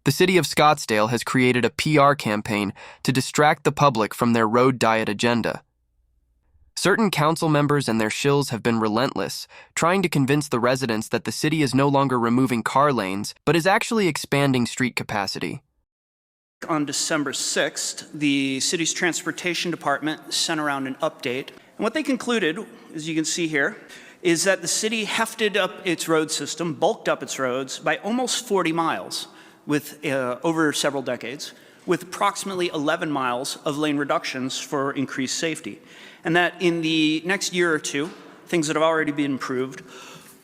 The city of Scottsdale has created a PR campaign to distract the public from their road diet agenda. Certain council members and their shills have been relentless, trying to convince the residents that the city is no longer removing car lanes, but is actually expanding street capacity. On December 6th, the city's transportation department sent around an update. And what they concluded, as you can see here, is that the city hefted up its road system, bulked up its roads by almost 40 miles with over several decades, with approximately 11 miles of lane reductions for increased safety. And that in the next year or two, things that have already been improved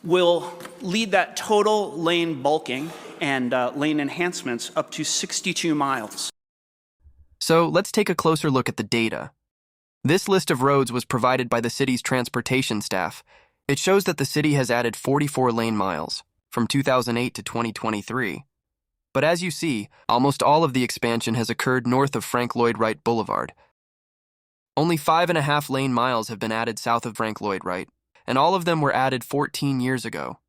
will lead that total lane bulking and lane enhancements up to 62 miles. So let's take a closer look at the data. This list of roads was provided by the city's transportation staff. It shows that the city has added 44 lane miles from 2008 to 2023. But as you see, almost all of the expansion has occurred north of Frank Lloyd Wright Boulevard. Only 5.5 lane miles have been added south of Frank Lloyd Wright, and all of them were added 14 years ago.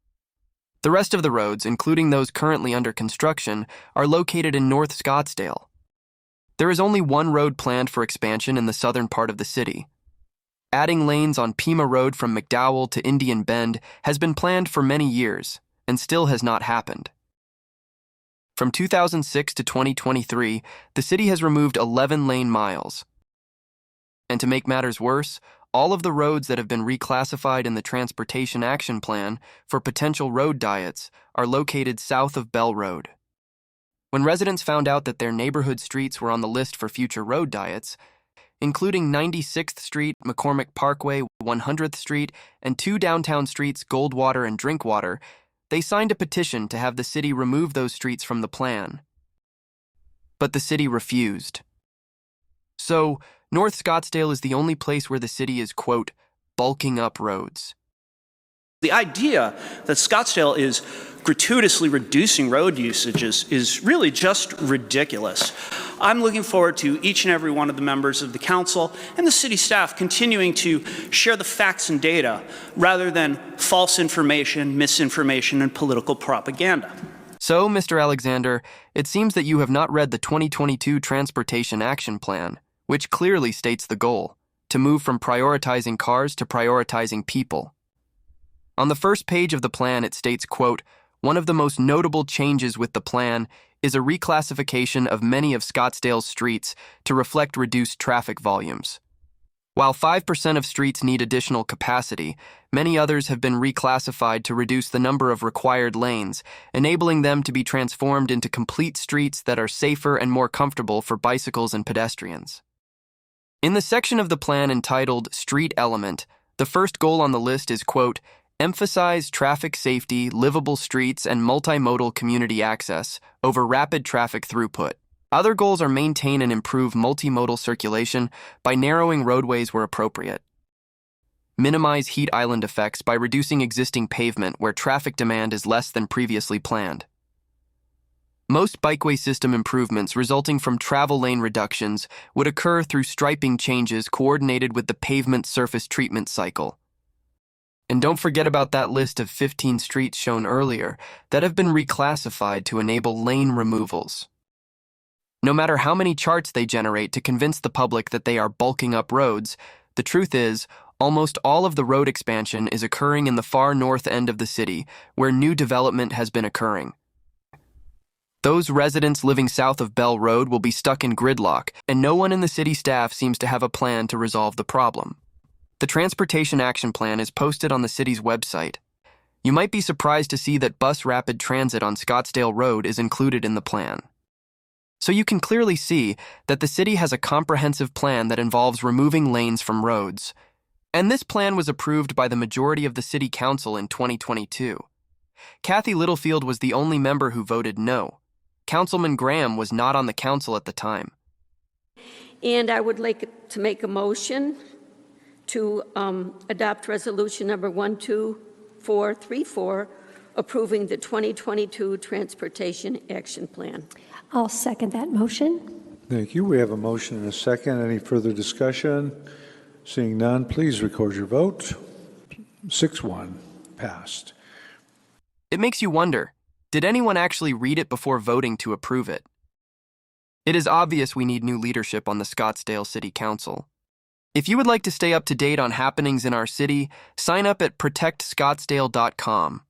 The rest of the roads, including those currently under construction, are located in North Scottsdale. There is only one road planned for expansion in the southern part of the city. Adding lanes on Pima Road from McDowell to Indian Bend has been planned for many years, and still has not happened. From 2006 to 2023, the city has removed 11 lane miles. And to make matters worse, all of the roads that have been reclassified in the Transportation Action Plan for potential road diets are located south of Bell Road. When residents found out that their neighborhood streets were on the list for future road diets, including 96th Street, McCormick Parkway, 100th Street, and 2 downtown streets, Goldwater and Drinkwater, they signed a petition to have the city remove those streets from the plan. But the city refused. So, North Scottsdale is the only place where the city is, quote, bulking up roads. The idea that Scottsdale is gratuitously reducing road usages is really just ridiculous. I'm looking forward to each and every one of the members of the council and the city staff continuing to share the facts and data rather than false information, misinformation, and political propaganda. So, Mr. Alexander, it seems that you have not read the 2022 Transportation Action Plan, which clearly states the goal, to move from prioritizing cars to prioritizing people. On the first page of the plan, it states, quote, one of the most notable changes with the plan is a reclassification of many of Scottsdale's streets to reflect reduced traffic volumes. While 5% of streets need additional capacity, many others have been reclassified to reduce the number of required lanes, enabling them to be transformed into complete streets that are safer and more comfortable for bicycles and pedestrians. In the section of the plan entitled Street Element, the first goal on the list is, quote, emphasize traffic safety, livable streets, and multimodal community access over rapid traffic throughput. Other goals are maintain and improve multimodal circulation by narrowing roadways where appropriate. Minimize heat island effects by reducing existing pavement where traffic demand is less than previously planned. Most bikeway system improvements resulting from travel lane reductions would occur through striping changes coordinated with the pavement surface treatment cycle. And don't forget about that list of 15 streets shown earlier that have been reclassified to enable lane removals. No matter how many charts they generate to convince the public that they are bulking up roads, the truth is, almost all of the road expansion is occurring in the far north end of the city, where new development has been occurring. Those residents living south of Bell Road will be stuck in gridlock, and no one in the city staff seems to have a plan to resolve the problem. The Transportation Action Plan is posted on the city's website. You might be surprised to see that bus rapid transit on Scottsdale Road is included in the plan. So you can clearly see that the city has a comprehensive plan that involves removing lanes from roads. And this plan was approved by the majority of the city council in 2022. Kathy Littlefield was the only member who voted no. Councilman Graham was not on the council at the time. And I would like to make a motion to adopt resolution number 12434, approving the 2022 Transportation Action Plan. I'll second that motion. Thank you. We have a motion and a second. Any further discussion? Seeing none, please record your vote. 6-1, passed. It makes you wonder, Did anyone actually read it before voting to approve it? It is obvious we need new leadership on the Scottsdale City Council. If you would like to stay up to date on happenings in our city, sign up at protectscottsdale.com.